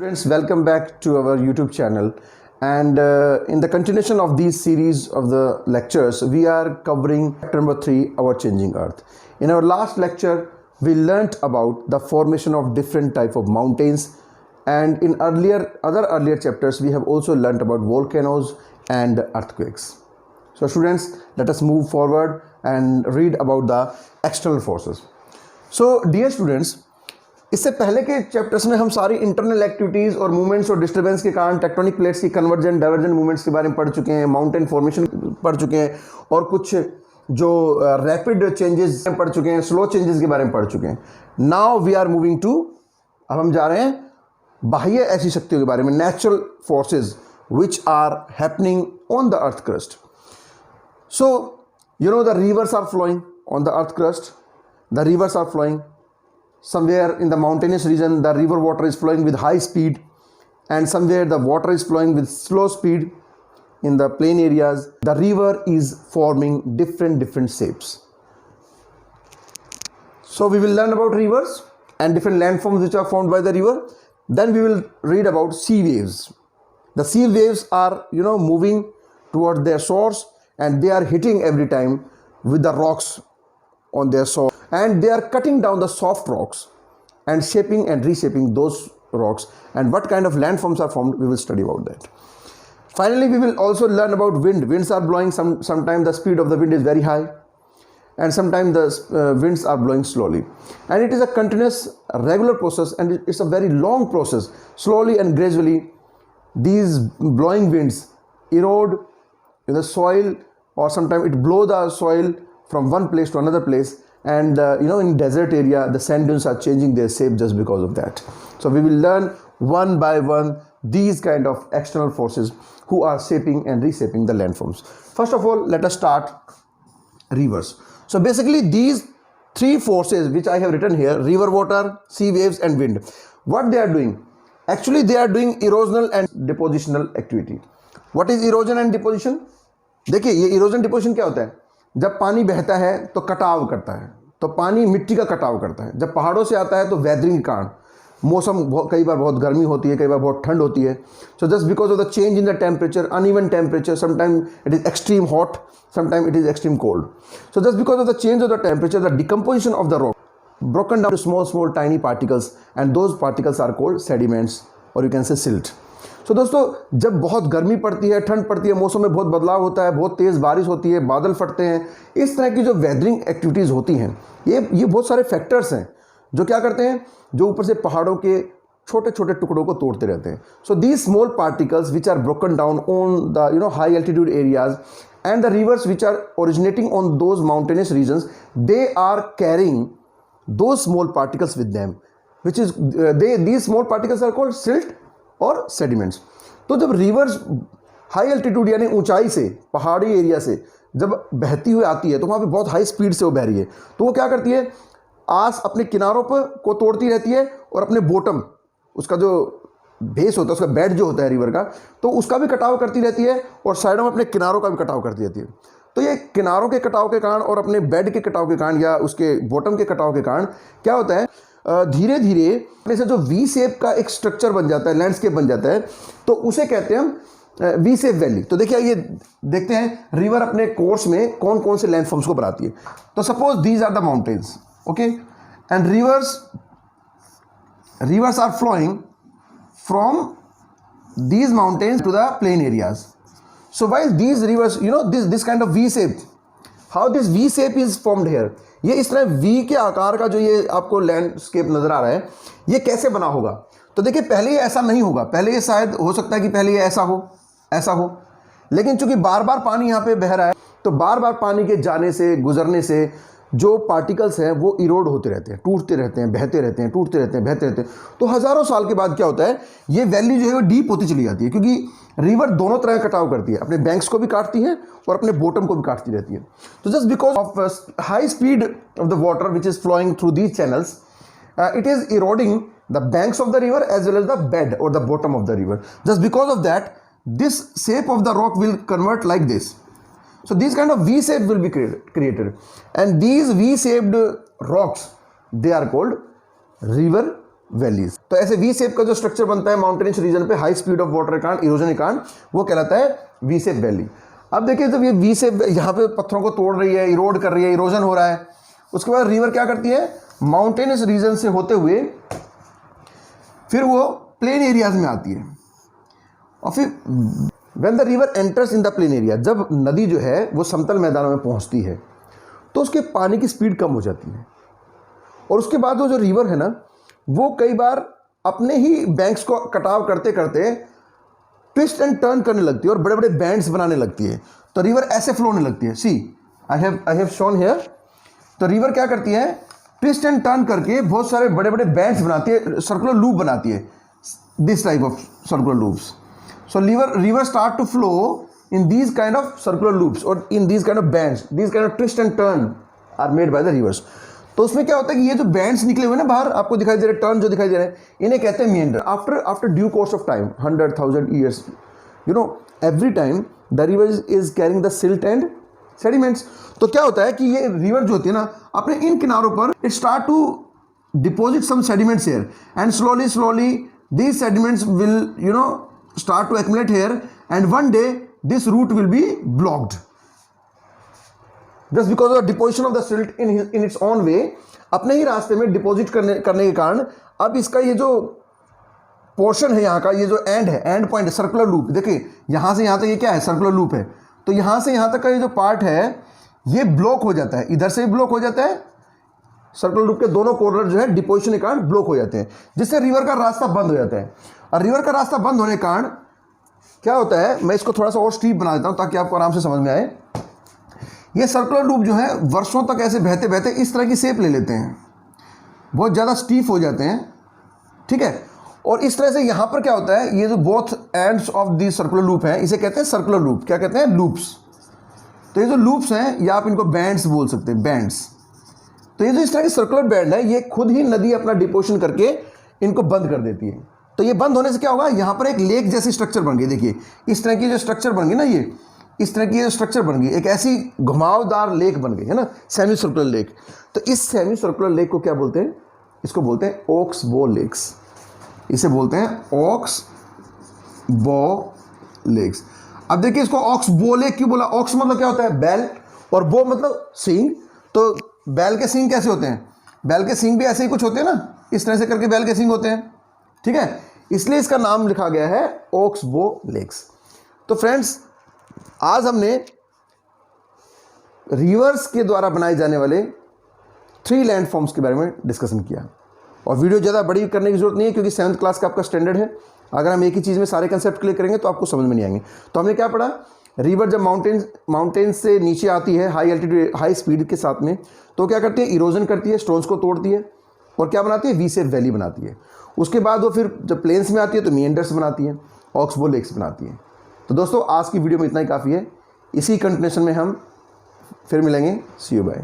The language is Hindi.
Students, welcome back to our YouTube channel, and in the continuation of these series of the lectures, we are covering chapter number 3, Our Changing Earth. In our last lecture, we learnt about the formation of different type of mountains, and in earlier chapters, we have also learnt about volcanoes and earthquakes. So students, let us move forward and read about the external forces. So dear students, इससे पहले के चैप्टर्स में हम सारी इंटरनल एक्टिविटीज़ और मूवमेंट्स और डिस्टर्बेंस के कारण टेक्टोनिक प्लेट्स की कन्वर्जेंट डाइवर्जेंट मूवमेंट्स के बारे में पढ़ चुके हैं, माउंटेन फॉर्मेशन पढ़ चुके हैं और कुछ जो रैपिड चेंजेस पढ़ चुके हैं, स्लो चेंजेस के बारे में पढ़ चुके हैं. Now we are moving to, अब हम जा रहे हैं बाह्य ऐसी शक्तियों के बारे में, natural forces which are happening on the earth crust. So you know the rivers are flowing on the earth crust. The rivers are flowing somewhere in the mountainous region. The river water is flowing with high speed, and somewhere the water is flowing with slow speed. In the plain areas, the river is forming different shapes. So we will learn about rivers and different landforms which are formed by the river. Then we will read about sea waves. The sea waves are moving toward their source, and they are hitting every time with the rocks on their source, and they are cutting down the soft rocks and shaping and reshaping those rocks, and what kind of landforms are formed, we will study about that. Finally, we will also learn about wind. Winds are blowing, sometimes the speed of the wind is very high, and sometimes the winds are blowing slowly, and it is a continuous regular process, and it's a very long process. Slowly and gradually these blowing winds erode in the soil, or sometimes it blow the soil from one place to another place, and in desert area the sand dunes are changing their shape just because of that. So we will learn one by one these kind of external forces who are shaping and reshaping the landforms. First of all, let us start rivers. So basically these three forces which I have written here, river water, sea waves and wind, what they are doing, actually they are doing erosional and depositional activity. What is erosion and deposition? देखिए ये erosion deposition क्या होता है? जब पानी बहता है तो कटाव करता है, तो पानी मिट्टी का कटाव करता है. जब पहाड़ों से आता है तो वेदरिंग के कारण मौसम कई बार बहुत गर्मी होती है, कई बार बहुत ठंड होती है. So just because of the change in the temperature, uneven temperature, sometime it is extreme hot, sometime it is extreme cold. So just because of the change of the temperature, the decomposition of the rock broken down to small tiny particles, and those particles are called sediments, or you can say silt. तो दोस्तों जब बहुत गर्मी पड़ती है, ठंड पड़ती है, मौसम में बहुत बदलाव होता है, बहुत तेज़ बारिश होती है, बादल फटते हैं, इस तरह की जो वेदरिंग एक्टिविटीज़ होती हैं, ये बहुत सारे फैक्टर्स हैं जो क्या करते हैं, जो ऊपर से पहाड़ों के छोटे छोटे टुकड़ों को तोड़ते रहते हैं. So these small particles which are broken down on the high altitude areas and the rivers which are originating on those mountainous regions, they are carrying those small particles with them, which is these small particles are called silt और सेडिमेंट्स. तो जब रिवर्स हाई एल्टीट्यूड यानी ऊंचाई से, पहाड़ी एरिया से जब बहती हुई आती है तो वहाँ पे बहुत हाई स्पीड से वो बह रही है, तो वो क्या करती है, अपने किनारों पर को तोड़ती रहती है, और अपने बॉटम, उसका जो बेस होता है, उसका बेड जो होता है रिवर का, तो उसका भी कटाव करती रहती है, और साइडों में अपने किनारों का भी कटाव करती रहती है. तो ये किनारों के कटाव के कारण और अपने बेड के कटाव के कारण या उसके बॉटम के कटाव के कारण क्या होता है, धीरे धीरे से जो वी शेप का एक स्ट्रक्चर बन जाता है, लैंडस्केप बन जाता है, तो उसे कहते हैं हम वी शेप वैली. तो देखिए ये देखते हैं रिवर अपने कोर्स में कौन कौन से लैंडफॉर्म्स को बनाती है. तो suppose these are the mountains, okay, and rivers are flowing from these mountains to the plain areas. So while these rivers, this kind of V shape, how this V shape is formed here, ये इस तरह V के आकार का जो ये आपको लैंडस्केप नज़र आ रहा है, ये कैसे बना होगा. तो देखिए पहले ये ऐसा नहीं होगा, पहले ये शायद हो सकता है कि पहले ये ऐसा हो, लेकिन चूंकि बार बार पानी यहाँ पे बह रहा है, तो बार बार पानी के जाने से, गुजरने से जो पार्टिकल्स हैं वो इरोड होते रहते हैं, टूटते रहते हैं, बहते रहते हैं, टूटते रहते हैं, बहते रहते हैं. तो हज़ारों साल के बाद क्या होता है, ये वैली जो है वो डीप होती चली जाती है, क्योंकि रिवर दोनों तरह का कटाव करती है, अपने बैंक्स को भी काटती है और अपने बॉटम को भी काटती रहती है. तो just because of high speed of the water which is flowing through these channels, it is eroding the banks of the river as well as the bed or the bottom of the river. Just because of that, this shape of the rock will convert like this. So these kind of V shape will be created, and these V shaped rocks, they are called river valleys. तो ऐसे वी शेप का जो स्ट्रक्चर बनता है माउंटेनियस रीजन पे हाई स्पीड ऑफ वाटर के कारण, इरोजन के कारण, वो कहलाता है वी शेप वैली। अब देखिए जब ये वी शेप यहाँ पे पत्थरों को तोड़ रही है, इरोड कर रही है, इरोजन हो रहा है, उसके बाद रिवर क्या करती है, माउंटेनियस रीजन से होते हुए फिर वो प्लेन एरियाज में आती है। और फिर when the river enters in the plain area, जब नदी जो है वो समतल मैदानों में पहुंचती है तो उसके पानी की स्पीड कम हो जाती है, और उसके बाद वो जो रिवर है ना वो कई बार अपने ही बैंक्स को कटाव करते करते ट्विस्ट एंड टर्न करने लगती है और बड़े बड़े बैंड्स बनाने लगती है। तो रिवर ऐसे फ्लो होने लगती है। सी आई हैव शोन हियर। तो रिवर क्या करती है, ट्विस्ट एंड टर्न करके बहुत सारे बड़े बड़े बैंड्स बनाती है, सर्कुलर लूप बनाती है, this type of circular loops. So river start to flow in these kind of circular loops or in these kind of bands, these kind of twist and turn are made by the rivers। तो उसमें क्या होता है कि ये जो बैंड्स निकले हुए ना बाहर आपको दिखाई दे रहे, टर्न जो दिखाई दे रहे हैं, इन्हें कहते हैं meander। After due course of time 100,000 years, you know, every time the river is carrying the silt and sediments। तो क्या होता है कि ये रिवर जो होती है ना अपने इन किनारों पर it start to deposit some sediments here and slowly these sediments will, you know, start to accumulate here, and one day this route will be blocked just because of the deposition of the silt in its own way। अपने ही रास्ते में डिपॉजिट करने के कारण अब इसका ये जो पोर्शन है यहाँ का, ये जो एंड है, एंड पॉइंट है, सर्कुलर लूप, देखिए यहाँ से यहाँ तक ये क्या है, सर्कुलर लूप है। तो यहाँ से यहाँ तक का ये जो पार्ट है ये ब्लॉक हो जाता है, इधर से भी ब्लॉक हो जाता है, सर्कुलर लूप के दोनों कॉर्नर जो है डिपोजिशन के कारण ब्लॉक हो जाते हैं, जिससे रिवर का रास्ता बंद हो जाता है। और रिवर का रास्ता बंद होने के कारण क्या होता है, मैं इसको थोड़ा सा और स्टीप बना देता हूँ ताकि आपको आराम से समझ में आए। ये सर्कुलर लूप जो है वर्षों तक ऐसे बहते बहते इस तरह की शेप ले लेते हैं, बहुत ज़्यादा स्टीफ हो जाते हैं, ठीक है। और इस तरह से यहाँ पर क्या होता है, ये जो both ends of the circular loop है इसे कहते हैं सर्कुलर लूप। क्या कहते हैं, लूप्स। तो ये जो लूप्स हैं या आप इनको बैंड्स बोल सकते हैं, बैंड्स। तो ये जो इस तरह की सर्कुलर बैंड है ये खुद ही नदी अपना डिपोजिशन करके इनको बंद कर देती है। तो ये बंद होने से क्या होगा, यहाँ पर एक लेक जैसी स्ट्रक्चर बन गई। देखिए इस तरह की जो स्ट्रक्चर बन गई ना, ये इस तरह की जो स्ट्रक्चर बन गई, एक ऐसी घुमावदार लेक बन गई है ना, सेमी सर्कुलर लेक। तो इस सेमी सर्कुलर लेक को क्या बोलते हैं, इसको बोलते हैं ओक्स बो लेक्स। इसे बोलते हैं ऑक्स बो लेक्स। अब देखिए इसको ऑक्स बो लेक क्यों बोला, ऑक्स मतलब क्या होता है, बैल, और बो मतलब सींग। तो बैल के सींग कैसे होते हैं, बैल के सींग भी ऐसे ही कुछ होते हैं ना, इस तरह से करके बैल के सींग होते हैं, ठीक है। इसलिए इसका नाम लिखा गया है ओक्स बो लेक्स। तो फ्रेंड्स आज हमने रिवर्स के द्वारा बनाए जाने वाले 3 लैंडफॉर्म्स के बारे में डिस्कशन किया। और वीडियो ज़्यादा बड़ी करने की जरूरत नहीं है क्योंकि 7th क्लास का आपका स्टैंडर्ड है। अगर हम एक ही चीज़ में सारे कंसेप्ट क्लियर करेंगे तो आपको समझ में नहीं आएंगे। तो हमने क्या पढ़ा, रिवर जब माउंटेन से नीचे आती है हाई एल्टीट्यूड हाई स्पीड के साथ में, तो क्या करती है, इरोजन करती है, स्टोन्स को तोड़ती है और क्या बनाती है, वी शेप वैली बनाती है। उसके बाद वो फिर जब प्लेन्स में आती है तो मीएंडर्स बनाती है, ऑक्स बो लेक्स बनाती है। तो दोस्तों आज की वीडियो में इतना ही काफ़ी है। इसी कंटिन्यूशन में हम फिर मिलेंगे। सी यू बाय।